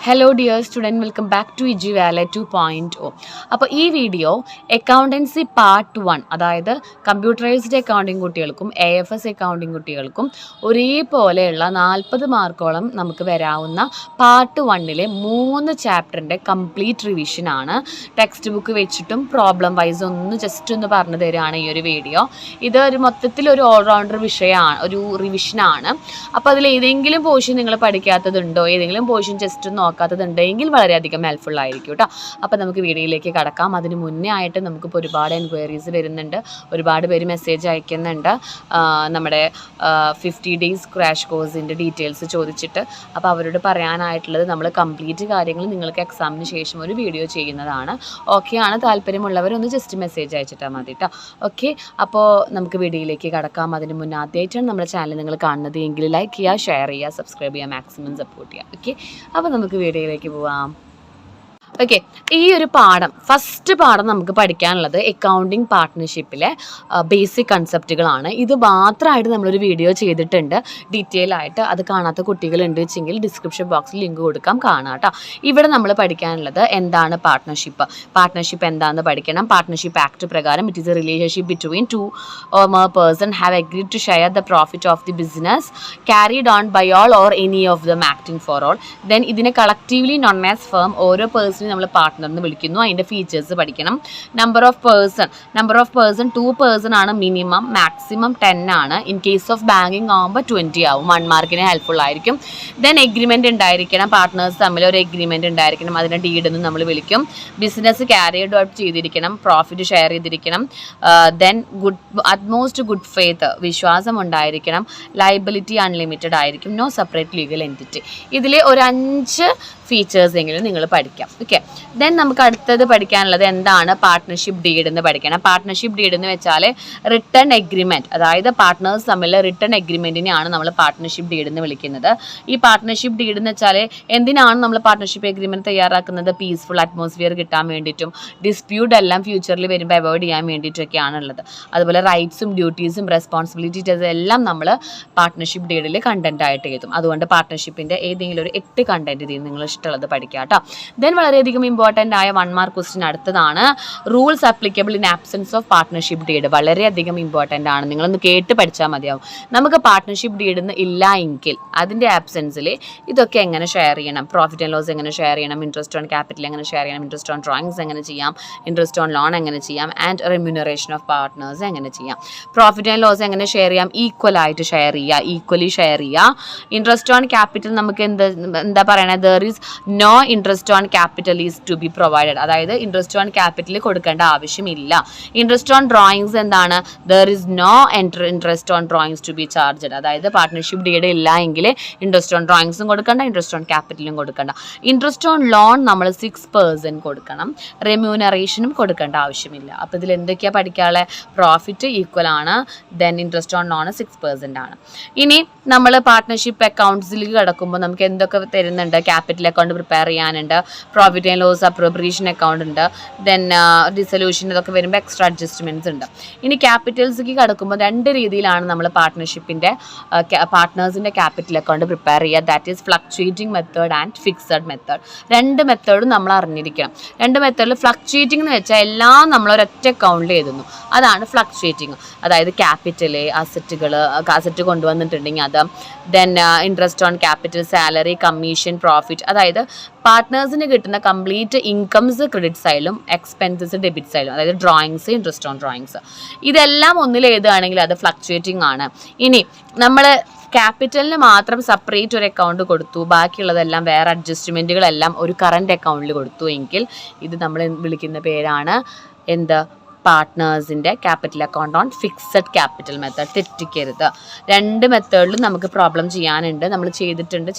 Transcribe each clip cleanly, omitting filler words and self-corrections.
Hello dear student, welcome back to ഇജി വാലെ 2.0. അപ്പോൾ ഈ വീഡിയോ അക്കൗണ്ടൻസി പാർട്ട് 1, അതായത് കമ്പ്യൂട്ടറൈസ്ഡ് അക്കൗണ്ടിങ് കുട്ടികൾക്കും AFS അക്കൗണ്ടിങ് കുട്ടികൾക്കും ഒരേപോലെയുള്ള 40 മാർക്കോളം നമുക്ക് വരാവുന്ന പാർട്ട് 1-ലെ 3 ചാപ്റ്ററിൻ്റെ കംപ്ലീറ്റ് റിവിഷനാണ്. ടെക്സ്റ്റ് ബുക്ക് വെച്ചിട്ടും പ്രോബ്ലം വൈസ് ജസ്റ്റ് ഒന്ന് പറഞ്ഞു തരികയാണ് ഈ ഒരു വീഡിയോ. ഇത് ഒരു മൊത്തത്തിലൊരു ഓൾറൗണ്ടർ വിഷയമാണ്, ഒരു റിവിഷനാണ്. അപ്പോൾ അതിൽ ഏതെങ്കിലും പോർഷൻ നിങ്ങൾ പഠിക്കാത്തതുണ്ടോ, ഏതെങ്കിലും പോർഷൻ ജസ്റ്റ് നോക്കാത്തതുണ്ടെങ്കിൽ വളരെയധികം ഹെൽപ്ഫുൾ ആയിരിക്കും കേട്ടോ. അപ്പോൾ നമുക്ക് വീഡിയോയിലേക്ക് കടക്കാം. അതിന് മുന്നേ ആയിട്ട് നമുക്കിപ്പോൾ ഒരുപാട് എൻക്വയറീസ് വരുന്നുണ്ട്, ഒരുപാട് പേര് മെസ്സേജ് അയക്കുന്നുണ്ട് നമ്മുടെ 50 days ക്രാഷ് കോഴ്സിൻ്റെ ഡീറ്റെയിൽസ് ചോദിച്ചിട്ട്. അപ്പോൾ അവരോട് പറയാനായിട്ടുള്ളത്, നമ്മൾ കംപ്ലീറ്റ് കാര്യങ്ങൾ നിങ്ങൾക്ക് എക്സാമിന് ശേഷം ഒരു വീഡിയോ ചെയ്യുന്നതാണ്. ഓക്കെ ആണ്, താല്പര്യമുള്ളവരൊന്ന് ജസ്റ്റ് മെസ്സേജ് അയച്ചിട്ടാൽ മതി കേട്ടോ. ഓക്കെ, അപ്പോൾ നമുക്ക് വീഡിയോയിലേക്ക് കടക്കാം. അതിന് മുന്നേ ആദ്യമായിട്ടാണ് നമ്മുടെ ചാനൽ നിങ്ങൾ കാണുന്നത് എങ്കിൽ ലൈക്ക് ചെയ്യുക, ഷെയർ ചെയ്യുക, സബ്സ്ക്രൈബ് ചെയ്യുക, മാക്സിമം സപ്പോർട്ട് ചെയ്യുക. ഓക്കെ, അപ്പോൾ നമുക്ക് വീഡിയോയിലേക്ക് പോവാം. ഓക്കെ, ഈ ഒരു ഫസ്റ്റ് പാഠം നമുക്ക് പഠിക്കാനുള്ളത് അക്കൗണ്ടിങ് പാർട്ട്ണർഷിപ്പിലെ ബേസിക് കൺസെപ്റ്റുകളാണ്. ഇത് മാത്രമായിട്ട് നമ്മളൊരു വീഡിയോ ചെയ്തിട്ടുണ്ട് ഡീറ്റെയിൽ ആയിട്ട്. അത് കാണാത്ത കുട്ടികളുണ്ട് വെച്ചെങ്കിൽ ഡിസ്ക്രിപ്ഷൻ ബോക്സിൽ ലിങ്ക് കൊടുക്കാം, കാണാം കേട്ടോ. ഇവിടെ നമ്മൾ പഠിക്കാനുള്ളത് എന്താണ് പാർട്ട്ണർഷിപ്പ് എന്താണെന്ന് പഠിക്കണം. പാർട്ട്ണർഷിപ്പ് ആക്ട് പ്രകാരം it is A relationship between two or more person have agreed to share the profit of the business carried on by all or any of them acting for all. Then ഇതിനെ collectively known as firm, ഓരോ പേഴ്സണും നമ്മൾ partner എന്ന് വിളിക്കുന്നു. അതിൻ്റെ features പഠിക്കണം. Number of person 2 person ആണ് minimum, maximum 10 ആണ്. In case of banking ആകുമ്പോൾ 20 ആവും. 1 മാർക്കിന് ഹെൽപ്ഫുൾ ആയിരിക്കും. ദെൻ എഗ്രിമെൻ്റ് ഉണ്ടായിരിക്കണം, പാർട്ട്നേഴ്സ് തമ്മിൽ ഒരു എഗ്രിമെൻ്റ് ഉണ്ടായിരിക്കണം, അതിനെ ഡീഡ് എന്ന് നമ്മൾ വിളിക്കും. ബിസിനസ് ക്യാരിയഡ് ഔട്ട് ചെയ്തിരിക്കണം, പ്രോഫിറ്റ് ഷെയർ ചെയ്തിരിക്കണം. ദെൻ അറ്റ്മോസ്റ്റ് ഗുഡ് ഫെയ്ത്ത്, വിശ്വാസം ഉണ്ടായിരിക്കണം. ലയബിലിറ്റി അൺലിമിറ്റഡ് ആയിരിക്കും. No separate legal entity. ഇതിൽ ഒരു 5 ഫീച്ചേഴ്സ് എങ്കിലും നിങ്ങൾ പഠിക്കാം. ഓക്കെ, ദെൻ നമുക്ക് അടുത്തത് പഠിക്കാനുള്ളത് എന്താണ് പാർട്ട്ണർഷിപ്പ് ഡീഡ് എന്ന് പഠിക്കണം. പാർട്ട്ണർഷിപ്പ് ഡീഡ് എന്ന് വെച്ചാൽ റിട്ടേൺ എഗ്രിമെൻറ്റ്, അതായത് പാർട്ട്നേഴ്സ് തമ്മിലുള്ള റിട്ടേൺ എഗ്രിമെൻറ്റിനെയാണ് നമ്മൾ പാർട്ട്ണർഷിപ്പ് ഡീഡ് എന്ന് വിളിക്കുന്നത്. ഈ പാർട്ട്ണർഷിപ്പ് ഡീഡ് എന്ന് വെച്ചാൽ എന്തിനാണ് നമ്മൾ പാർട്ട്ണർഷിപ്പ് എഗ്രിമെൻറ്റ് തയ്യാറാക്കുന്നത്? പീസ്ഫുൾ അറ്റ്മോസ്ഫിയർ കിട്ടാൻ വേണ്ടിയിട്ടും ഡിസ്പ്യൂട്ട് എല്ലാം ഫ്യൂച്ചറിൽ വരുമ്പോൾ അവോയ്ഡ് ചെയ്യാൻ വേണ്ടിയിട്ടൊക്കെയാണുള്ളത്. അതുപോലെ റൈറ്റ്സും ഡ്യൂട്ടീസും റെസ്പോൺസിബിലിറ്റീസ് എല്ലാം നമ്മൾ പാർട്ട്ണർഷിപ്പ് ഡീഡിൽ കണ്ടന്റ് ആയിട്ട് എഴുതും. അതുകൊണ്ട് പാർട്ട്ണർഷിപ്പിൻ്റെ ഏതെങ്കിലും ഒരു 8 കണ്ടന്റ് ഇതിൽ നിങ്ങൾ ഇഷ്ടമുള്ളത് പഠിക്കാം കേട്ടോ. ദെൻ വളരെയധികം ഇമ്പോർട്ടൻ്റ് ആയ 1 മാർക്ക് ക്വസ്റ്റ്യൻ അടുത്തതാണ്. Rules applicable in absence of partnership deed. വളരെയധികം ഇമ്പോർട്ടൻ്റ് ആണ്, നിങ്ങളൊന്ന് കേട്ട് പഠിച്ചാൽ മതിയാവും. നമുക്ക് പാർട്ട്ണർഷിപ്പ് ഡീഡ് ഇല്ല എങ്കിൽ അതിൻ്റെ ആബ്സെൻസിൽ ഇതൊക്കെ എങ്ങനെ ഷെയർ ചെയ്യണം, പ്രോഫിറ്റ് ആൻഡ് ലോസ് എങ്ങനെ ഷെയർ ചെയ്യണം, ഇൻട്രസ്റ്റ് ഓൺ ക്യാപിറ്റൽ എങ്ങനെ ഷെയർ ചെയ്യണം, ഇൻട്രസ്റ്റ് ഓൺ ഡ്രോയിങ്സ് എങ്ങനെ ചെയ്യാം, ഇൻട്രസ്റ്റ് ഓൺ ലോൺ എങ്ങനെ ചെയ്യാം, ആൻഡ് റെമ്യൂണറേഷൻ ഓഫ് പാർട്ട്നേഴ്സ് എങ്ങനെ ചെയ്യാം, പ്രോഫിറ്റ് ആൻഡ് ലോസ് എങ്ങനെ ഷെയർ ചെയ്യാം, ഈക്വലി ഷെയർ ചെയ്യുക. ഇൻട്രസ്റ്റ് ഓൺ ക്യാപിറ്റൽ നമുക്ക് എന്താ പറയണത്? There is no interest on capital is to be provided, അതായത് ഇൻട്രസ്റ്റ് ഓൺ ക്യാപിറ്റൽ കൊടുക്കേണ്ട ആവശ്യമില്ല. ഇൻട്രസ്റ്റ് ഓൺ ഡ്രോയിങ്സ് എന്താണ്? There is no interest on drawings to be charged, അതായത് പാർട്ട്ണർഷിപ്പ് ഡീഡ് ഇല്ല എങ്കിൽ ഇൻട്രസ്റ്റ് ഓൺ ഡ്രോയിങ്സും കൊടുക്കണ്ട, ഇൻട്രസ്റ്റ് ഓൺ ക്യാപിറ്റലും കൊടുക്കണ്ട. Interest on loan നമ്മൾ 6% കൊടുക്കണം, റെമ്യൂണറേഷനും കൊടുക്കേണ്ട ആവശ്യമില്ല. അപ്പോൾ ഇതിൽ എന്തൊക്കെയാണ് പഠിക്കാനുള്ളത്? പ്രോഫിറ്റ് ഈക്വൽ ആണ്, ദെൻ ഇൻട്രസ്റ്റ് ഓൺ ലോൺ 6% ആണ്. ഇനി നമ്മൾ പാർട്ട്ണർഷിപ്പ് അക്കൗണ്ട്സിലേക്ക് കിടക്കുമ്പോൾ നമുക്ക് എന്തൊക്കെ തരുന്നുണ്ട്? ക്യാപിറ്റൽ അക്കൗണ്ട് പ്രിപ്പയർ ചെയ്യാനുണ്ട്, profit and loss appropriation account ഉണ്ട്, ദെൻ ഡിസൊല്യൂഷൻ, ഇതൊക്കെ വരുമ്പോൾ എക്സ്ട്രാ അഡ്ജസ്റ്റ്മെൻറ്റ്സ് ഉണ്ട്. ഇനി ക്യാപിറ്റൽസിലേക്ക് കിടക്കുമ്പോൾ 2 രീതിയിലാണ് നമ്മൾ പാർട്ട്നേഴ്സിൻ്റെ ക്യാപിറ്റൽ അക്കൗണ്ട് പ്രിപ്പയർ ചെയ്യുക. That is fluctuating method and fixed method. 2 മെത്തേഡും നമ്മൾ അറിഞ്ഞിരിക്കണം. 2 മെത്തേഡിൽ ഫ്ലക്ച്വേറ്റിംഗ് എന്ന് വെച്ചാൽ എല്ലാം നമ്മൾ ഒരൊറ്റ അക്കൗണ്ടിൽ എഴുതുന്നു, അതാണ് ഫ്ലക്ച്വേറ്റിംഗ്. അതായത് ക്യാപിറ്റല്, അസറ്റ് കൊണ്ടുവന്നിട്ടുണ്ടെങ്കിൽ അത്, then interest on capital, salary, commission, profit, അതായത് പാർട്ട്നേഴ്സിന് കിട്ടുന്ന കംപ്ലീറ്റ് ഇൻകംസ് ക്രെഡിറ്റ് സൈഡിലും എക്സ്പെൻസസ് ഡെബിറ്റ് സൈഡിലും, അതായത് ഡ്രോയിങ്സ്, ഇൻട്രസ്റ്റ് ഓൺ ഡ്രോയിങ്സ്, ഇതെല്ലാം ഒന്നിൽ എഴുതുകയാണെങ്കിൽ അത് ഫ്ലക്ച്വേറ്റിംഗ് ആണ്. ഇനി നമ്മൾ ക്യാപിറ്റലിന് മാത്രം സെപ്പറേറ്റ് ഒരു അക്കൗണ്ട് കൊടുത്തു, ബാക്കിയുള്ളതെല്ലാം വേറെ അഡ്ജസ്റ്റ്മെൻറ്റുകളെല്ലാം ഒരു കറണ്ട് അക്കൗണ്ടിൽ കൊടുത്തു എങ്കിൽ ഇത് നമ്മൾ വിളിക്കുന്ന പേരാണ് എന്ത്? പാർട്ട്നേഴ്സിൻ്റെ capital account on fixed capital method. തെറ്റിക്കരുത്. 2 മെത്തേഡിലും നമുക്ക് പ്രോബ്ലം ചെയ്യാനുണ്ട്, നമ്മൾ ചെയ്തിട്ടുണ്ട്.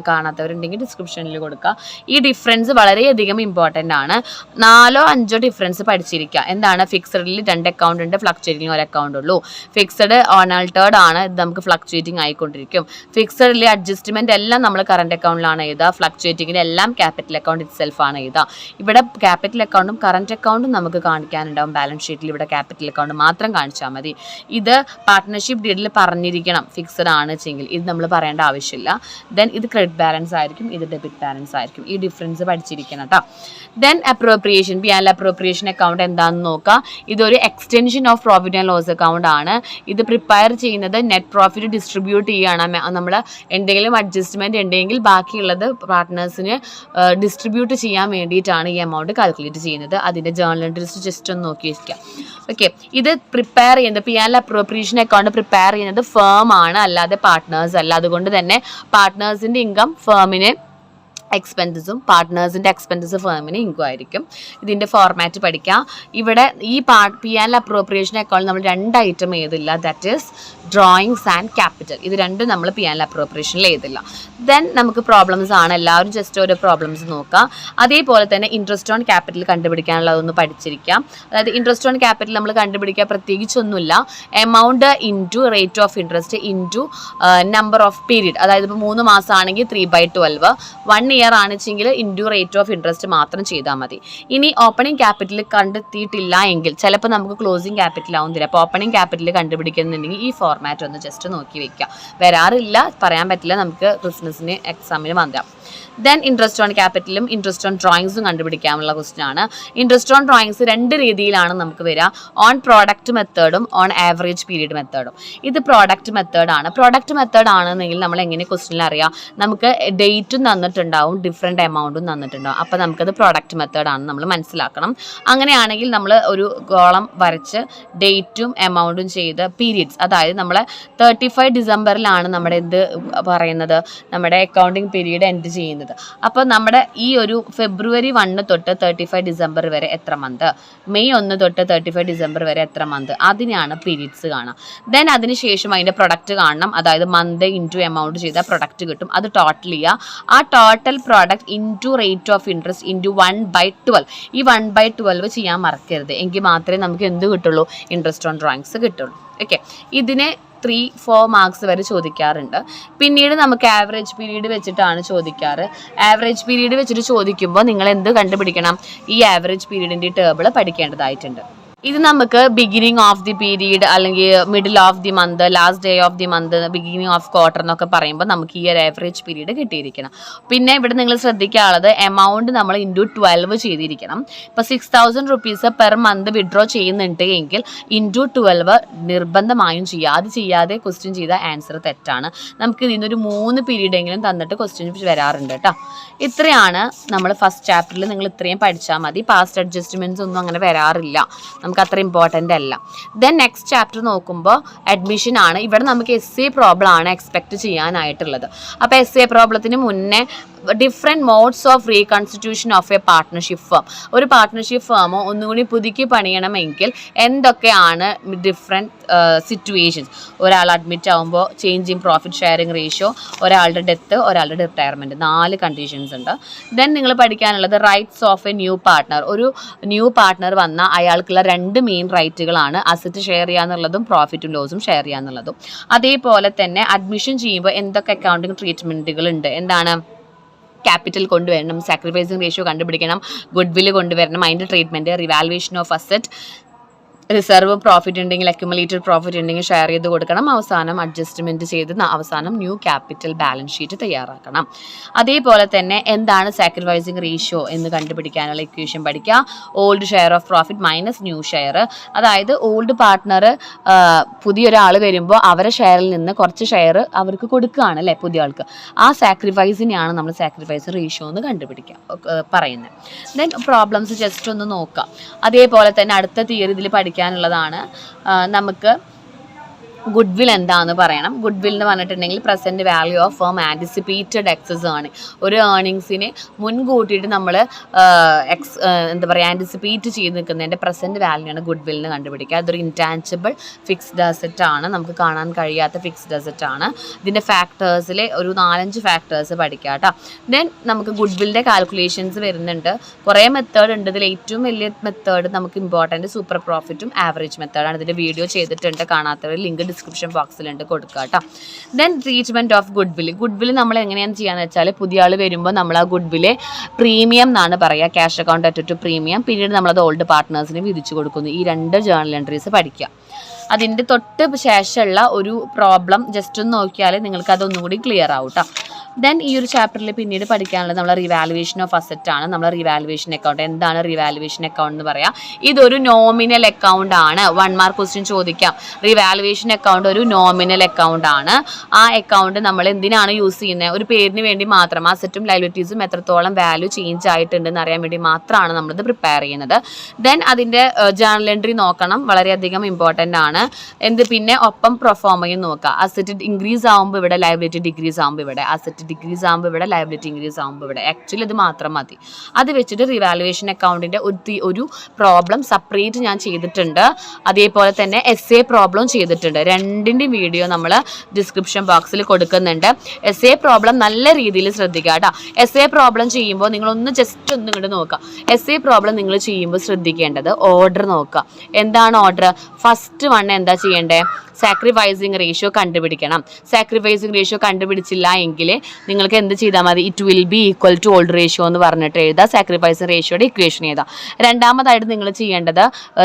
കാണാത്തവരുണ്ടെങ്കിൽ ഡിസ്ക്രിപ്ഷനിൽ കൊടുക്കുക. ഈ ഡിഫറൻസ് വളരെയധികം ഇമ്പോർട്ടൻ്റ് ആണ്. 4 or 5 ഡിഫറൻസ് പഠിച്ചിരിക്കുക. എന്താണ്? ഫിക്സഡിൽ 2 അക്കൗണ്ട് ഉണ്ട്, ഫ്ലക്ച്വേറ്റിംഗ് 1 അക്കൗണ്ട് ഉള്ളൂ. ഫിക്സഡ് ഓണാൾട്ടേർഡ് ആണ്, ഇത് നമുക്ക് ഫ്ലക്ച്വേറ്റിംഗ് ആയിക്കൊണ്ടിരിക്കും. ഫിക്സഡിലെ അഡ്ജസ്റ്റ്മെൻറ്റ് എല്ലാം നമ്മൾ കറണ്ട് അക്കൗണ്ടിലാണ് എഴുതുക, ഫ്ലക്ച്വേറ്റിംഗിൽ എല്ലാം ക്യാപിറ്റൽ അക്കൗണ്ട് ഇറ്റ് സെൽഫ് ആണ് എഴുതുക. ഇവിടെ ക്യാപിറ്റൽ അക്കൗണ്ടും കറണ്ട് അക്കൗണ്ടും നമുക്ക് കാണിക്കാനുണ്ടാവും ബാലൻസ് ബാലൻസ് ഷീറ്റിൽ ഇവിടെ ക്യാപിറ്റൽ അക്കൗണ്ട് മാത്രം കാണിച്ചാൽ മതി. ഇത് പാർട്ട്ണർഷിപ്പ് ഡീഡിൽ പറഞ്ഞിരിക്കണം ഫിക്സഡ് ആണ് വെച്ചെങ്കിൽ, ഇത് നമ്മൾ പറയേണ്ട ആവശ്യമില്ല. ദെൻ ഇത് ക്രെഡിറ്റ് ബാലൻസ് ആയിരിക്കും, ഇത് ഡെബിറ്റ് ബാലൻസ് ആയിരിക്കും. ഈ ഡിഫറൻസ് പഠിച്ചിരിക്കണം കേട്ടോ. Then appropriation, P&L appropriation account എന്താണെന്ന് നോക്കാം. ഇതൊരു extension of profit and loss account ആണ്. ഇത് പ്രിപ്പയർ ചെയ്യുന്നത് നെറ്റ് പ്രോഫിറ്റ് ഡിസ്ട്രിബ്യൂട്ട് ചെയ്യുകയാണ്. നമ്മൾ എന്തെങ്കിലും അഡ്ജസ്റ്റ്മെൻറ്റ് ഉണ്ടെങ്കിൽ ബാക്കിയുള്ളത് പാർട്ട്നേഴ്സിന് ഡിസ്ട്രിബ്യൂട്ട് ചെയ്യാൻ വേണ്ടിയിട്ടാണ് ഈ എമൗണ്ട് കാൽക്കുലേറ്റ് ചെയ്യുന്നത്. അതിൻ്റെ ജേർണൽ എൻട്രീസ് ജസ്റ്റ് ഒന്ന് നോക്കി വയ്ക്കാം. ഓക്കെ, ഇത് പ്രിപ്പയർ ചെയ്യുന്നത് P&L അപ്രോപ്രിയേഷൻ അക്കൗണ്ട് പ്രിപ്പയർ ചെയ്യുന്നത് ഫേം ആണ്, അല്ലാതെ പാർട്ട്നേഴ്സ് അല്ല. അതുകൊണ്ട് തന്നെ പാർട്ട്നേഴ്സിൻ്റെ ഇൻകം ഫേമിന് എക്സ്പെൻസസും പാർട്ട്നേഴ്സിൻ്റെ എക്സ്പെൻസസ് ഫേമിന് ഇൻകം ആയിരിക്കും. ഇതിൻ്റെ ഫോർമാറ്റ് പഠിക്കാം. ഇവിടെ ഈ P&L അപ്രോപ്രിയേഷൻ അക്കൗണ്ട് നമ്മൾ 2 ഐറ്റം എഴുതില്ല, that is drawings and capital. ഇത് രണ്ടും നമ്മൾ P&L അപ്രോപ്രിയേഷനിൽ എഴുതില്ല. ദെൻ നമുക്ക് പ്രോബ്ലംസ് ആണ്, എല്ലാവരും ജസ്റ്റ് ഓരോ പ്രോബ്ലംസ് നോക്കാം. അതേപോലെ തന്നെ ഇൻട്രസ്റ്റ് ഓൺ ക്യാപിറ്റൽ കണ്ടുപിടിക്കാനുള്ളതൊന്ന് പഠിച്ചിരിക്കാം. അതായത് ഇൻട്രസ്റ്റ് ഓൺ ക്യാപിറ്റൽ നമ്മൾ കണ്ടുപിടിക്കുക പ്രത്യേകിച്ചൊന്നുമില്ല, amount into rate of interest into number of period. അതായത് ഇപ്പോൾ 3 മാസമാണെങ്കിൽ 3/12, 1 ഇയർ ആണെച്ചെങ്കിൽ ഇൻറ്റു റേറ്റ് ഓഫ് ഇൻട്രസ്റ്റ് മാത്രം ചെയ്താൽ മതി. ഇനി ഓപ്പണിംഗ് ക്യാപിറ്റൽ കണ്ടെത്തിയിട്ടില്ല എങ്കിൽ ചിലപ്പോൾ നമുക്ക് ക്ലോസിംഗ് ക്യാപിറ്റൽ ആവും തരാം. അപ്പോൾ ഓപ്പണിംഗ് ക്യാപിറ്റൽ കണ്ടുപിടിക്കുന്നുണ്ടെങ്കിൽ ഈ ഫോർമാറ്റ് ഒന്ന് ജസ്റ്റ് നോക്കി വെക്കുക. വരാറില്ല, പറയാൻ പറ്റില്ല, നമുക്ക് ക്രിസ്മസിന് എക്സാമിന് വരാം. ദെൻ ഇൻട്രസ്റ്റ് ഓൺ ക്യാപിറ്റലും ഇൻട്രസ്റ്റ് ഓൺ ഡ്രോയിങ്സും കണ്ടുപിടിക്കാനുള്ള ക്വസ്റ്റ്യൻ ആണ്. ഇൻട്രസ്റ്റ് ഓൺ ഡ്രോയിങ്സ് 2 രീതിയിലാണ് നമുക്ക് വരിക, ഓൺ പ്രോഡക്റ്റ് മെത്തേഡും ഓൺ ആവറേജ് പീരീഡ് മെത്തേഡും. ഇത് പ്രോഡക്റ്റ് മെത്തേഡാണ്. പ്രോഡക്റ്റ് മെത്തേഡ് ആണെന്നെങ്കിൽ നമ്മൾ എങ്ങനെ ക്വസ്റ്റ്യനിൽ അറിയാം, നമുക്ക് ഡേറ്റും തന്നിട്ടുണ്ടാവും, ഡിഫറെൻറ്റ് എമൗണ്ടും തന്നിട്ടുണ്ടാവും. അപ്പോൾ നമുക്കത് പ്രോഡക്റ്റ് മെത്തേഡാണ് നമ്മൾ മനസ്സിലാക്കണം. അങ്ങനെയാണെങ്കിൽ നമ്മൾ ഒരു കോളം വരച്ച് ഡേറ്റും എമൗണ്ടും ചെയ്ത് പീരീഡ്സ്, അതായത് നമ്മൾ 35 ഡിസംബറിലാണ് നമ്മുടെ എന്ത് പറയുന്നത്, നമ്മുടെ അക്കൗണ്ടിങ് പീരീഡ് എൻഡ് ചെയ്യുന്നത്. അപ്പോൾ നമ്മുടെ ഈ ഒരു ഫെബ്രുവരി 1 തൊട്ട് 35 ഡിസംബർ വരെ എത്ര മന്ത്, മെയ് 1 തൊട്ട് 35 ഡിസംബർ വരെ എത്ര മന്ത്, അതിനെയാണ് പീരീഡ്സ് കാണുക. ദെൻ അതിനുശേഷം അതിൻ്റെ പ്രൊഡക്റ്റ് കാണണം, അതായത് മന്ത് ഇൻറ്റു എമൗണ്ട് ചെയ്താൽ പ്രൊഡക്റ്റ് കിട്ടും. അത് ടോട്ടൽ ചെയ്യുക. ആ total product into rate of interest into 1/12. ഈ 1/12 ചെയ്യാൻ മറക്കരുത്, എങ്കിൽ മാത്രമേ നമുക്ക് എന്ത് കിട്ടുള്ളൂ, ഇൻട്രസ്റ്റ് ഓൺ ഡ്രോയിങ്സ് കിട്ടുള്ളൂ. ഓക്കെ, ഇതിനെ 3-4 മാർക്സ് വരെ ചോദിക്കാറുണ്ട്. പിന്നീട് നമുക്ക് ആവറേജ് പീരീഡ് വെച്ചിട്ടാണ് ചോദിക്കാറ്. ആവറേജ് പീരീഡ് വെച്ചിട്ട് ചോദിക്കുമ്പോൾ നിങ്ങൾ എന്ത് കണ്ടുപിടിക്കണം, ഈ ആവറേജ് പീരീഡിൻ്റെ ടേബിൾ പഠിക്കേണ്ടതായിട്ടുണ്ട്. ഇത് നമുക്ക് ബിഗിനിങ് ഓഫ് ദി പീരീഡ് അല്ലെങ്കിൽ middle of the month, last day of the month, beginning of quarter എന്നൊക്കെ പറയുമ്പോൾ നമുക്ക് ഈ ഒരു ആവറേജ് പീരീഡ് കിട്ടിയിരിക്കണം. പിന്നെ ഇവിടെ നിങ്ങൾ ശ്രദ്ധിക്കാനുള്ളത് എമൗണ്ട് നമ്മൾ ഇൻറ്റു 12 ചെയ്തിരിക്കണം. ഇപ്പോൾ 6000 റുപ്പീസ് പെർ മന്ത് വിഡ്രോ ചെയ്യുന്നുണ്ട് എങ്കിൽ ഇൻറ്റു 12 നിർബന്ധമായും ചെയ്യുക. അത് ചെയ്യാതെ ക്വസ്റ്റ്യൻ ചെയ്താൽ ആൻസർ തെറ്റാണ്. നമുക്ക് ഇതിനൊരു 3 പീരീഡെങ്കിലും തന്നിട്ട് ക്വസ്റ്റ്യൻ വരാറുണ്ട് കേട്ടോ. ഇത്രയാണ് നമ്മൾ ഫസ്റ്റ് ചാപ്റ്ററിൽ, നിങ്ങൾ ഇത്രയും പഠിച്ചാൽ മതി. പാസ്റ്റ് അഡ്ജസ്റ്റ്മെൻറ്റ്സ് ഒന്നും അങ്ങനെ വരാറില്ല, നമുക്ക് അത്ര ഇമ്പോർട്ടൻ്റ് അല്ല. ദെൻ നെക്സ്റ്റ് ചാപ്റ്റർ നോക്കുമ്പോൾ അഡ്മിഷൻ ആണ്. ഇവിടെ നമുക്ക് essay പ്രോബ്ലം ആണ് എക്സ്പെക്ട് ചെയ്യാനായിട്ടുള്ളത്. അപ്പോൾ essay പ്രോബ്ലത്തിന് മുന്നേ different modes of reconstitution of a partnership firm, ഒരു പാർട്ട്ണർഷിപ്പ് ഫേമോ ഒന്നുകൂടി പുതുക്കി പണിയണമെങ്കിൽ എന്തൊക്കെയാണ് ഡിഫറെൻറ്റ് സിറ്റുവേഷൻസ്, ഒരാൾ അഡ്മിറ്റ് ആകുമ്പോൾ ചേഞ്ചിങ് പ്രോഫിറ്റ് ഷെയറിംഗ് റേഷ്യോ, ഒരാളുടെ ഡെത്ത്, ഒരാളുടെ റിട്ടയർമെൻറ്റ്, 4 കണ്ടീഷൻസ് ഉണ്ട്. ദെൻ നിങ്ങൾ പഠിക്കാനുള്ളത് rights of a new partner. ഒരു ന്യൂ പാർട്ട്ണർ വന്നാൽ അയാൾക്കുള്ള 2 മെയിൻ റൈറ്റുകളാണ്, അസറ്റ് ഷെയർ ചെയ്യാന്നുള്ളതും പ്രോഫിറ്റും ലോസും ഷെയർ ചെയ്യാന്നുള്ളതും. അതേപോലെ തന്നെ അഡ്മിഷൻ ചെയ്യുമ്പോൾ എന്തൊക്കെ അക്കൗണ്ടിങ് ട്രീറ്റ്മെൻറ്റുകൾ ഉണ്ട്, എന്താണ് ക്യാപിറ്റൽ കൊണ്ടുവരണം, സാക്രിഫൈസിങ് റേഷ്യോ കണ്ടുപിടിക്കണം, ഗുഡ് വില്ല് കൊണ്ടുവരണം, അതിൻ്റെ treatment, revaluation of asset, reserve profit ഉണ്ടെങ്കിൽ അക്യുമുലേറ്റഡ് പ്രോഫിറ്റ് ഉണ്ടെങ്കിൽ ഷെയർ ചെയ്ത് കൊടുക്കണം, അവസാനം അഡ്ജസ്റ്റ്മെൻറ്റ് ചെയ്ത് അവസാനം ന്യൂ ക്യാപിറ്റൽ ബാലൻസ് ഷീറ്റ് തയ്യാറാക്കണം. അതേപോലെ തന്നെ എന്താണ് സാക്രിഫൈസിങ് റേഷ്യോ എന്ന് കണ്ടുപിടിക്കാനുള്ള ഇക്വേഷൻ പഠിക്കുക. Old share of profit minus new share, അതായത് ഓൾഡ് പാർട്ട്ണർ പുതിയൊരാൾ വരുമ്പോൾ അവരെ ഷെയറിൽ നിന്ന് കുറച്ച് ഷെയർ അവർക്ക് കൊടുക്കുകയാണ് അല്ലേ പുതിയ ആൾക്ക്, ആ സാക്രിഫൈസിനെയാണ് നമ്മൾ സാക്രിഫൈസ് റേഷ്യോ എന്ന് കണ്ടുപിടിക്കുക പറയുന്നത്. ദെൻ പ്രോബ്ലംസ് ജസ്റ്റ് ഒന്ന് നോക്കാം. അതേപോലെ തന്നെ അടുത്ത തിയറി ഇതിൽ പഠിക്കാനുള്ളതാണ് നമുക്ക് ഗുഡ് വിൽ എന്താണെന്ന് പറയണം. ഗുഡ് വിൽ എന്ന് പറഞ്ഞിട്ടുണ്ടെങ്കിൽ present value of firm anticipated excess earning. ഒരു ഏർണിങ്സിനെ മുൻകൂട്ടിയിട്ട് നമ്മൾ എന്താ പറയുക ആൻറ്റിസിപ്പേറ്റ് ചെയ്ത് നിൽക്കുന്നതിൻ്റെ പ്രസൻറ്റ് വാല്യൂയാണ് ഗുഡ് വിൽ എന്ന് കണ്ടുപിടിക്കുക. അതൊരു ഇൻടാഞ്ചിബിൾ ഫിക്സ്ഡ് അസറ്റ് ആണ്, നമുക്ക് കാണാൻ കഴിയാത്ത ഫിക്സ്ഡ് അസറ്റ് ആണ്. ഇതിൻ്റെ ഫാക്ടേഴ്സിൽ ഒരു 4-5 ഫാക്ടേഴ്സ് പഠിക്കുക കേട്ടോ. ദെൻ നമുക്ക് ഗുഡ് വില്ലിൻ്റെ കാൽക്കുലേഷൻസ് വരുന്നുണ്ട്. കുറേ മെത്തേഡ് ഉണ്ട്, ഇതിൽ ഏറ്റവും വലിയ മെത്തേഡ് നമുക്ക് ഇമ്പോർട്ടൻറ്റ് സൂപ്പർ പ്രോഫിറ്റും ആവറേജ് മെത്തേഡാണ്. ഇതിൻ്റെ വീഡിയോ ചെയ്തിട്ടുണ്ട്, കാണാത്തവർ ലിങ്ക് ഡിസ്ക്രിപ്ഷൻ ബോക്സിലുണ്ട്, കൊടുക്കുക കേട്ടോ. Then treatment of good will നമ്മൾ എങ്ങനെയാണ് ചെയ്യാന്ന് വെച്ചാൽ, പുതിയ ആൾ വരുമ്പോൾ നമ്മൾ ആ ഗുഡ് വില്ല് പ്രീമിയം എന്നാണ് പറയുക, cash account at to premium. പിന്നീട് നമ്മളത് ഓൾഡ് പാർട്ട്നേഴ്സിന് വിധിച്ചു കൊടുക്കുന്നു. ഈ 2 ജേർണൽ എൻട്രീസ് പഠിക്കുക. അതിൻ്റെ തൊട്ട് ശേഷമുള്ള ഒരു പ്രോബ്ലം ജസ്റ്റ് ഒന്ന് നോക്കിയാൽ നിങ്ങൾക്ക് അതൊന്നും കൂടി ക്ലിയർ ആവും കേട്ടോ. ദെൻ ഈ ഒരു ചാപ്റ്ററിൽ പിന്നീട് പഠിക്കാനുള്ളത് നമ്മളെ റിവാലുവേഷൻ ഓഫ് അസറ്റ് ആണ്. നമ്മളെ റിവാലുവേഷൻ അക്കൗണ്ട് എന്താണ് റിവാലുവേഷൻ അക്കൗണ്ട് എന്ന് പറയാം. ഇതൊരു നോമിനൽ അക്കൗണ്ട് ആണ്. 1 മാർക്ക് ക്വസ്റ്റ്യൻ ചോദിക്കാം. റിവാലുവേഷൻ അക്കൗണ്ട് ഒരു നോമിനൽ അക്കൗണ്ട് ആണ്. ആ അക്കൗണ്ട് നമ്മൾ എന്തിനാണ് യൂസ് ചെയ്യുന്നത്? ഒരു പേരിന് വേണ്ടി മാത്രം. അസറ്റും ലയബിലിറ്റീസും എത്രത്തോളം വാല്യൂ ചേഞ്ച് ആയിട്ടുണ്ടെന്ന് അറിയാൻ വേണ്ടി മാത്രമാണ് നമ്മളിത് പ്രിപ്പയർ ചെയ്യുന്നത്. ദെൻ അതിൻ്റെ ജേർണൽ എൻട്രി നോക്കണം, വളരെയധികം ഇമ്പോർട്ടൻ്റ് ആണ്. പിന്നെ ഒപ്പം പ്രൊഫോമയും നോക്കുക. അസറ്റ് ഇൻക്രീസ് ആകുമ്പോൾ ഇവിടെ, ലയബിലിറ്റി ഡിക്രീസ് ആകുമ്പോൾ ഇവിടെ, അസറ്റ് ഡിക്രീസ് ആകുമ്പോൾ ഇവിടെ, ലയബിലിറ്റി ഇൻക്രീസ് ആകുമ്പോൾ ഇവിടെ. ആക്ച്വലി ഇത് മാത്രം മതി. അത് വെച്ചിട്ട് റിവാലുവേഷൻ അക്കൗണ്ടിൻ്റെ ഒരു പ്രോബ്ലം സെപ്പറേറ്റ് ഞാൻ ചെയ്തിട്ടുണ്ട്. അതേപോലെ തന്നെ എസ്എ പ്രോബ്ലം ചെയ്തിട്ടുണ്ട്. 2ൻ്റെയും വീഡിയോ നമ്മൾ ഡിസ്ക്രിപ്ഷൻ ബോക്സിൽ കൊടുക്കുന്നുണ്ട്. എസ്എ പ്രോബ്ലം നല്ല രീതിയിൽ ശ്രദ്ധിക്കുക കേട്ടോ. എസ്എ പ്രോബ്ലം ചെയ്യുമ്പോൾ നിങ്ങളൊന്ന് ജസ്റ്റ് ഒന്ന് ഇങ്ങോട്ട് നോക്കുക. എസ്എ പ്രോബ്ലം നിങ്ങൾ ചെയ്യുമ്പോൾ ശ്രദ്ധിക്കേണ്ടത് ഓർഡർ നോക്കുക. എന്താണ് ഓർഡർ? ഫസ്റ്റ് വൺ എന്താ ചെയ്യേണ്ടത്? സാക്രിഫൈസിങ് റേഷ്യോ കണ്ടുപിടിക്കണം. സാക്രിഫൈസിങ് റേഷ്യോ കണ്ടുപിടിച്ചില്ല എങ്കിൽ നിങ്ങൾക്ക് എന്ത് ചെയ്താൽ മതി? It will be equal to old ratio എന്ന് പറഞ്ഞിട്ട് എഴുതുക. സാക്രിഫൈസിങ് റേഷ്യോയുടെ ഇക്വേഷൻ എഴുതുക. രണ്ടാമതായിട്ട് നിങ്ങൾ ചെയ്യേണ്ടത്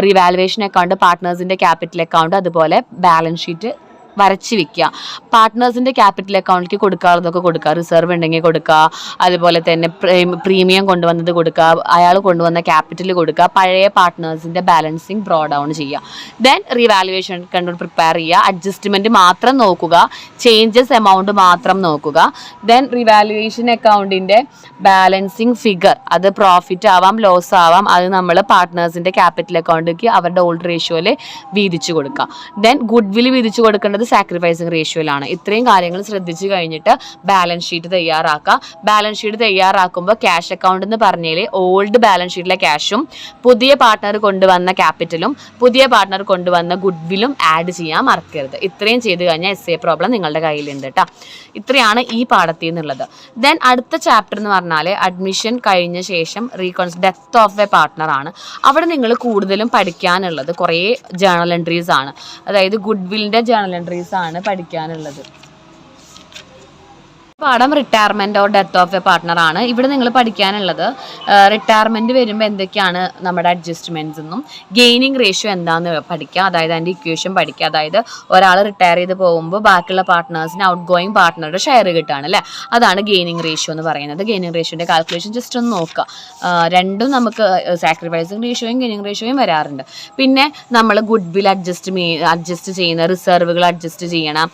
റിവാലുവേഷൻ അക്കൗണ്ട്, പാർട്ട്നേഴ്സിൻ്റെ ക്യാപിറ്റൽ അക്കൗണ്ട്, അതുപോലെ ബാലൻസ് ഷീറ്റ് വരച്ച് വെക്കുക. പാർട്ട്നേഴ്സിൻ്റെ ക്യാപിറ്റൽ അക്കൗണ്ടിലേക്ക് കൊടുക്കാറുള്ളതൊക്കെ കൊടുക്കുക. റിസർവ് ഉണ്ടെങ്കിൽ കൊടുക്കുക, അതുപോലെ തന്നെ പ്രീമിയം കൊണ്ടുവന്നത് കൊടുക്കുക, അയാൾ കൊണ്ടുവന്ന ക്യാപിറ്റൽ കൊടുക്കുക. പഴയ പാർട്ട്നേഴ്സിൻ്റെ ബാലൻസിങ് ബ്രോ ഡൗൺ ചെയ്യുക. ദെൻ റിവാലുവേഷൻ കണ്ട് പ്രിപ്പയർ ചെയ്യുക. അഡ്ജസ്റ്റ്മെൻറ്റ് മാത്രം നോക്കുക, ചേഞ്ചസ് എമൗണ്ട് മാത്രം നോക്കുക. ദെൻ റിവാലുവേഷൻ അക്കൗണ്ടിൻ്റെ ബാലൻസിങ് ഫിഗർ, അത് പ്രോഫിറ്റ് ആവാം ലോസ് ആവാം, അത് നമ്മൾ പാർട്ട്നേഴ്സിൻ്റെ ക്യാപിറ്റൽ അക്കൗണ്ടിലേക്ക് അവരുടെ ഓൾഡ് റേഷ്യോയിൽ വീതിച്ചു കൊടുക്കുക. ദെൻ ഗുഡ് വിൽ വീതിച്ചു കൊടുക്കേണ്ടത് സാക്രിഫൈസിങ് റേഷ്യോയിലാണ്. ഇത്രയും കാര്യങ്ങൾ ശ്രദ്ധിച്ചു കഴിഞ്ഞിട്ട് ബാലൻസ് ഷീറ്റ് തയ്യാറാക്കുക. ബാലൻസ് ഷീറ്റ് തയ്യാറാക്കുമ്പോൾ ക്യാഷ് അക്കൗണ്ട് എന്ന് പറഞ്ഞാൽ ഓൾഡ് ബാലൻസ് ഷീറ്റിലെ ക്യാഷും പുതിയ പാർട്ട്ണർ കൊണ്ടുവന്ന ക്യാപിറ്റലും പുതിയ പാർട്ട്ണർ കൊണ്ടുവന്ന ഗുഡ് വില്ലും ആഡ് ചെയ്യാൻ മറക്കരുത്. ഇത്രയും ചെയ്ത് കഴിഞ്ഞാൽ എസ്എ പ്രോബ്ലം നിങ്ങളുടെ കയ്യിലുണ്ട് കേട്ടോ. ഇത്രയാണ് ഈ പാഠത്തിൽ നിന്നുള്ളത്. ദെൻ അടുത്ത ചാപ്റ്റർ എന്ന് പറഞ്ഞാൽ അഡ്മിഷൻ കഴിഞ്ഞ ശേഷം ഡെത്ത് ഓഫ് എ പാർട്ട്ണർ ആണ്. അവിടെ നിങ്ങൾ കൂടുതലും പഠിക്കാനുള്ളത് കുറേ ജേർണൽ എൻട്രീസ് ആണ്. അതായത് ഗുഡ് വില്ലിൻ്റെ ജേർണൽ എൻട്രീസ് ആണ് പഠിക്കാനുള്ളത്. പാഠം retirement or death of A partner ആണ്. ഇവിടെ നിങ്ങൾ പഠിക്കാനുള്ളത് റിട്ടയർമെൻറ്റ് വരുമ്പോൾ എന്തൊക്കെയാണ് നമ്മുടെ അഡ്ജസ്റ്റ്മെൻറ്റ്സ് എന്നും ഗെയിനിങ് റേഷ്യോ എന്താണെന്ന് പഠിക്കുക. അതായത് അതിൻ്റെ ഇക്വേഷൻ പഠിക്കുക. അതായത് ഒരാൾ റിട്ടയർ ചെയ്ത് പോകുമ്പോൾ ബാക്കിയുള്ള പാർട്ട്നേഴ്സിന് ഔട്ട് ഗോയിങ് പാർട്ട്ണറുടെ ഷെയർ കിട്ടുകയാണ് അല്ലേ, അതാണ് ഗെയിനിങ് റേഷ്യോ എന്ന് പറയുന്നത്. ഗെയിനിങ് റേഷ്യോൻ്റെ കാൽക്കുലേഷൻ ജസ്റ്റ് ഒന്ന് നോക്കുക. രണ്ടും നമുക്ക് സാക്രിഫൈസിങ് റേഷ്യോയും ഗെയിനിങ് റേഷ്യോയും വരാറുണ്ട്. പിന്നെ നമ്മൾ ഗുഡ് വിൽ അഡ്ജസ്റ്റ് ചെയ്യുന്ന, റിസർവുകൾ അഡ്ജസ്റ്റ് ചെയ്യണം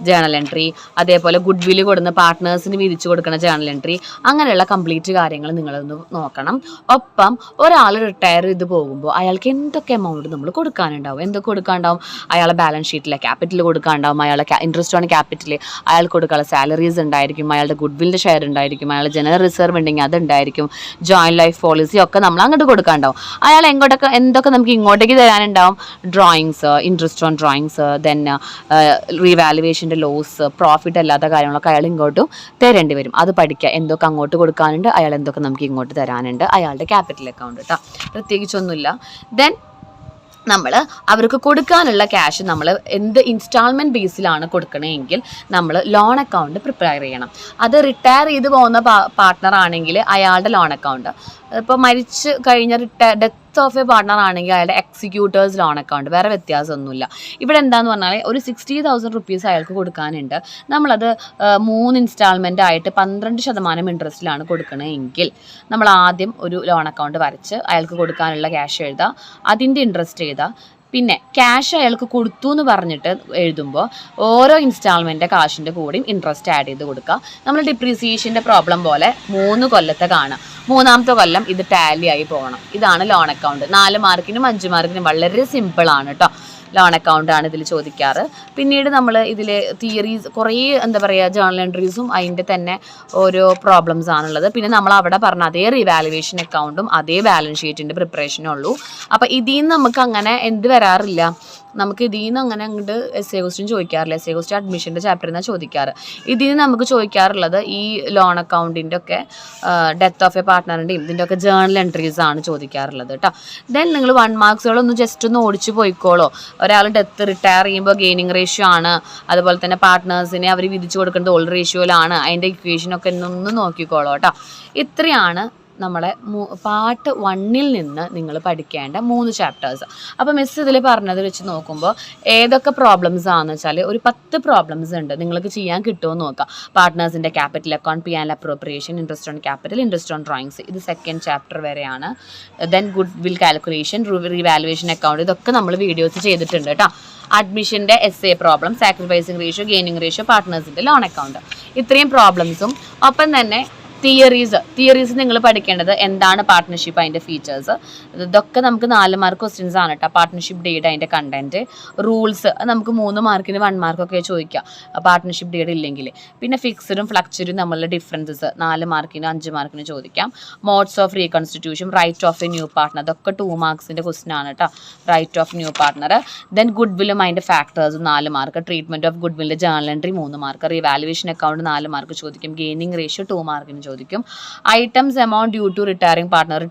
ജേർണൽ എൻട്രി, അതേപോലെ ഗുഡ് വിൽ കൊടുക്കുന്ന പാർട്ട്നേഴ്സിന് വീതിച്ചു കൊടുക്കുന്ന ജേർണൽ എൻട്രി, അങ്ങനെയുള്ള കംപ്ലീറ്റ് കാര്യങ്ങൾ നിങ്ങളൊന്ന് നോക്കണം. ഒപ്പം ഒരാൾ റിട്ടയർ ചെയ്ത് പോകുമ്പോൾ അയാൾക്ക് എന്തൊക്കെ എമൗണ്ട് നമ്മൾ കൊടുക്കാനുണ്ടാവും, എന്തൊക്കെ കൊടുക്കാനുണ്ടാവും? അയാളെ ബാലൻസ് ഷീറ്റിലെ ക്യാപിറ്റൽ കൊടുക്കാനുണ്ടാവും, അയാളെ ഇൻട്രസ്റ്റ് ഓൺ ക്യാപിറ്റൽ, അയാൾക്ക് കൊടുക്കാനുള്ള സാലറീസ് ഉണ്ടായിരിക്കും, അയാളുടെ ഗുഡ് വില്ലിൻ്റെ ഷെയർ ഉണ്ടായിരിക്കും, അയാളുടെ ജനറൽ റിസർവ് ഉണ്ടെങ്കിൽ അതുണ്ടായിരിക്കും, ജോയിൻറ്റ് ലൈഫ് പോളിസി ഒക്കെ നമ്മൾ അങ്ങോട്ട് കൊടുക്കാനുണ്ടാവും. അയാൾ എന്തൊക്കെ നമുക്ക് ഇങ്ങോട്ടേക്ക് തരാനുണ്ടാവും? Drawings, interest on drawings, then റീവാലുവേഷൻ്റെ ലോസ്, പ്രോഫിറ്റ് അല്ലാത്ത കാര്യങ്ങളൊക്കെ അയാൾ ഇങ്ങോട്ടും തരേണ്ടി വരും. അത് പഠിക്കുക. എന്തൊക്കെ അങ്ങോട്ട് കൊടുക്കാനുണ്ട്, അയാൾ എന്തൊക്കെ നമുക്ക് ഇങ്ങോട്ട് തരാനുണ്ട്, അയാളുടെ ക്യാപിറ്റൽ അക്കൗണ്ട് കേട്ടോ, പ്രത്യേകിച്ചൊന്നുമില്ല. ദെൻ നമ്മൾ അവർക്ക് കൊടുക്കാനുള്ള ക്യാഷ് നമ്മൾ എന്ത് ഇൻസ്റ്റാൾമെൻറ്റ് ബേസിലാണ് കൊടുക്കണമെങ്കിൽ നമ്മൾ ലോൺ അക്കൗണ്ട് പ്രിപ്പയർ ചെയ്യണം. അത് റിട്ടയർ ചെയ്ത് പോകുന്ന പാർട്ട്ണർ ആണെങ്കിൽ അയാളുടെ ലോൺ അക്കൗണ്ട്, ഇപ്പോൾ മരിച്ച് കഴിഞ്ഞ ഡെത്ത് ഓഫ് എ പാർട്ട്ണർ ആണെങ്കിൽ അയാളുടെ എക്സിക്യൂട്ടേഴ്സ് ലോൺ അക്കൗണ്ട്, വേറെ വ്യത്യാസമൊന്നുമില്ല. ഇവിടെ എന്താണെന്ന് പറഞ്ഞാൽ ഒരു 60,000 റുപ്പീസ് അയാൾക്ക് കൊടുക്കാനുണ്ട്. നമ്മളത് 3 ഇൻസ്റ്റാൾമെൻ്റ് ആയിട്ട് 12% ഇൻട്രസ്റ്റിലാണ് കൊടുക്കണമെങ്കിൽ നമ്മൾ ആദ്യം ഒരു ലോൺ അക്കൗണ്ട് വരച്ച് അയാൾക്ക് കൊടുക്കാനുള്ള ക്യാഷ് എഴുതുക, അതിൻ്റെ ഇൻട്രസ്റ്റ് എഴുതുക. പിന്നെ ക്യാഷ് അയാൾക്ക് കൊടുത്തു എന്ന് പറഞ്ഞിട്ട് എഴുതുമ്പോൾ ഓരോ ഇൻസ്റ്റാൾമെൻറ്റ് കാശിൻ്റെ കൂടെയും ഇൻട്രസ്റ്റ് ആഡ് ചെയ്ത് കൊടുക്കുക. നമ്മൾ ഡിപ്രീസിയേഷൻ്റെ പ്രോബ്ലം പോലെ 3 കൊല്ലത്തെ കാണുക, 3ാമത്തെ കൊല്ലം ഇത് ടാലി ആയി പോകണം. ഇതാണ് ലോൺ അക്കൗണ്ട്. 4 മാർക്കിനും 5 മാർക്കിനും വളരെ സിമ്പിളാണ് കേട്ടോ. ലോൺ അക്കൗണ്ടാണ് ഇതിൽ ചോദിക്കാറ്. പിന്നീട് നമ്മൾ ഇതിൽ തിയറീസ് കുറേ ജേർണൽ എൻട്രീസും അതിൻ്റെ തന്നെ ഓരോ പ്രോബ്ലംസ് ആണുള്ളത്. പിന്നെ നമ്മൾ അവിടെ പറഞ്ഞ അതേ റിവാലുവേഷൻ അക്കൗണ്ടും അതേ ബാലൻസ് ഷീറ്റിൻ്റെ പ്രിപ്പറേഷനേ ഉള്ളൂ. അപ്പോൾ ഇതിൽ നിന്ന് നമുക്ക് അങ്ങനെ എന്ത് വരാറില്ല, നമുക്ക് ഇതിൽ നിന്ന് അങ്ങനെ അങ്ങോട്ട് എസ്എ ക്വസ്റ്റ്യൻ ചോദിക്കാറില്ല. എസ്എ ക്വസ്റ്റ്യൻ അഡ്മിഷൻ്റെ ചാപ്റ്ററിൽ നിന്നാണ് ചോദിക്കാറ്. ഇതിൽ നിന്ന് നമുക്ക് ചോദിക്കാറുള്ളത് ഈ ലോൺ അക്കൗണ്ടിൻ്റെ ഒക്കെ ഡെത്ത് ഓഫ് എ പാർട്ട്ണറിൻ്റെയും ഇതിൻ്റെ ഒക്കെ ജേർണൽ എൻട്രീസ് ആണ് ചോദിക്കാറുള്ളത് കേട്ടോ. ദെൻ നിങ്ങൾ 1 മാർക്സുകളൊന്ന് ജസ്റ്റ് ഒന്ന് ഓടിച്ചു പോയിക്കോളോ. ഒരാൾ ഡെത്ത് റിട്ടയർ ചെയ്യുമ്പോൾ ഗെയിനിങ് റേഷ്യോ ആണ്, അതുപോലെ തന്നെ പാർട്ട്നേഴ്സിനെ അവർ വിധിച്ചു കൊടുക്കുന്നത് ഓൾഡ് റേഷ്യോയിലാണ്, അതിൻ്റെ ഇക്വേഷനൊക്കെ ഒന്ന് നോക്കിക്കോളൂ കേട്ടോ. ഇത്രയാണ് നമ്മളെ പാർട്ട് 1 നിന്ന് നിങ്ങൾ പഠിക്കേണ്ട 3 ചാപ്റ്റേഴ്സ്. അപ്പോൾ മിസ് ഇതിൽ പറഞ്ഞത് വെച്ച് നോക്കുമ്പോൾ ഏതൊക്കെ പ്രോബ്ലംസ് ആണെന്ന് വെച്ചാൽ ഒരു 10 പ്രോബ്ലംസ് ഉണ്ട്. നിങ്ങൾക്ക് ചെയ്യാൻ കിട്ടുമോ നോക്കാം. പാർട്ട്നേഴ്സിൻ്റെ capital account, P and appropriation, interest on capital, interest on drawings, ഇത് 2nd ചാപ്റ്റർ വരെയാണ്. Then goodwill calculation, revaluation account, ഇതൊക്കെ നമ്മൾ വീഡിയോസ് ചെയ്തിട്ടുണ്ട് കേട്ടോ. അഡ്മിഷൻ്റെ SA problem, sacrificing ratio, gaining ratio, പാർട്ട്നേഴ്സിൻ്റെ ലോൺ അക്കൗണ്ട്, ഇത്രയും പ്രോബ്ലംസും. ഒപ്പം തന്നെ തിയറീസ് നിങ്ങൾ പഠിക്കേണ്ടത് എന്താണ് പാർട്ട്ണർഷിപ്പ്, അതിൻ്റെ ഫീച്ചേഴ്സ്, ഇതൊക്കെ നമുക്ക് 4 മാർക്ക് ക്വസ്റ്റ്യൻസ് ആണ് കേട്ടോ. പാർട്ട്ണർഷിപ്പ് ഡീഡ്, അതിൻ്റെ കണ്ടന്റ്, റൂൾസ് നമുക്ക് 3 മാർക്കിന് 1 മാർക്കൊക്കെ ചോദിക്കാം പാർട്ട്ണർഷിപ്പ് ഡീഡ് ഇല്ലെങ്കിൽ. പിന്നെ ഫിക്സഡും ഫ്ലക്ച്വറും നമ്മളുടെ ഡിഫറൻസസ് 4 മാർക്കിന് 5 മാർക്കിന് ചോദിക്കാം. Modes of reconstitution, right of a new partner, അതൊക്കെ 2 മാർക്സിൻ്റെ ക്വസ്റ്റ്യൻ ആണ് കേട്ടോ. Right of new partner. Then ഗുഡ് വില്ലും അതിൻ്റെ ഫാക്ടേഴ്സും 4 മാർക്ക്. ട്രീറ്റ്മെൻറ്റ് ഓഫ് ഗുഡ് വില്ലിൻ്റെ journal entry 3 mark. Revaluation account 4 mark ചോദിക്കും. ഗെയിനിങ് റേഷ്യോ 2 മാർക്കിന് ചോദിക്കും. Items amount due to retiring partner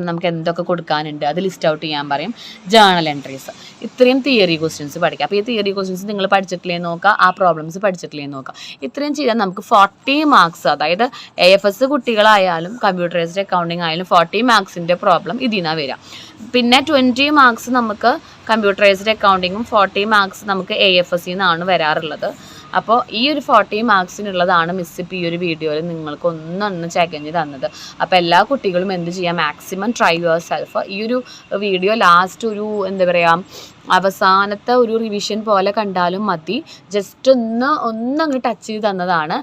നമുക്ക് എന്തൊക്കെ കൊടുക്കാനുണ്ട് അത് ലിസ്റ്റ് ഔട്ട് ചെയ്യാൻ പറയും. ജേണൽ എൻട്രീസ്, ഇത്രയും തിയറി ക്വസ്റ്റ്യൻസ് പഠിക്കാം. അപ്പോൾ ഈ തിയറി ക്വസ്റ്റ്യൻസ് നിങ്ങൾ പഠിച്ചിട്ടില്ലേ നോക്കുക, ആ പ്രോബ്ലംസ് പഠിച്ചിട്ടില്ലേ നോക്കുക. ഇത്രയും ചെയ്താൽ നമുക്ക് 40 മാർക്സ്, അതായത് AFS കുട്ടികളായാലും കമ്പ്യൂട്ടറൈസ്ഡ് അക്കൗണ്ടിങ് ആയാലും 40 മാർക്സിൻ്റെ പ്രോബ്ലം ഇതിൽ നിന്നാണ് വരിക. പിന്നെ 20 മാർക്സ് നമുക്ക് കമ്പ്യൂട്ടറൈസ്ഡ് അക്കൗണ്ടിങ്ങും 40 മാർക്സ് നമുക്ക് AFS നിന്നാണ് വരാറുള്ളത്. അപ്പോൾ ഈ ഒരു 40 മാർക്സിനുള്ളതാണ് മിസ് ഇപ്പോൾ ഈ ഒരു വീഡിയോയിൽ നിങ്ങൾക്ക് ഒന്നൊന്ന് ചെകഞ്ഞ് തന്നത്. അപ്പോൾ എല്ലാ കുട്ടികളും എന്ത് ചെയ്യാം, മാക്സിമം ട്രൈ യുവർ സെൽഫ്. ഈ ഒരു വീഡിയോ ലാസ്റ്റ് ഒരു എന്താ പറയുക അവസാനത്തെ ഒരു റിവിഷൻ പോലെ കണ്ടാലും മതി. ജസ്റ്റ് അങ്ങ് ടച്ച് ചെയ്ത് തന്നതാണ്.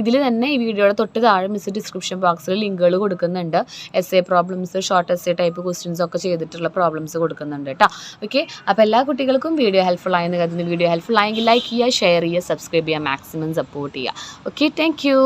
ഇതിൽ തന്നെ ഈ വീഡിയോയുടെ തൊട്ട് താഴെ മിസ് ഡിസ്ക്രിപ്ഷൻ ബോക്സിൽ ലിങ്കുകൾ കൊടുക്കുന്നുണ്ട്. SA problems, short essay type questions ഒക്കെ ചെയ്തിട്ടുള്ള പ്രോബ്ലംസ് കൊടുക്കുന്നുണ്ട് കേട്ടോ. ഓക്കെ, അപ്പോൾ എല്ലാ കുട്ടികൾക്കും വീഡിയോ ഹെൽപ്ഫുൾ ആയെന്ന് കരുതുന്നു. വീഡിയോ ഹെൽപ്ഫുൾ ആയെങ്കിൽ ലൈക്ക് ചെയ്യുക, ഷെയർ ചെയ്യുക, സബ്സ്ക്രൈബ് ചെയ്യുക, മാക്സിമം സപ്പോർട്ട് ചെയ്യുക. Okay, thank you.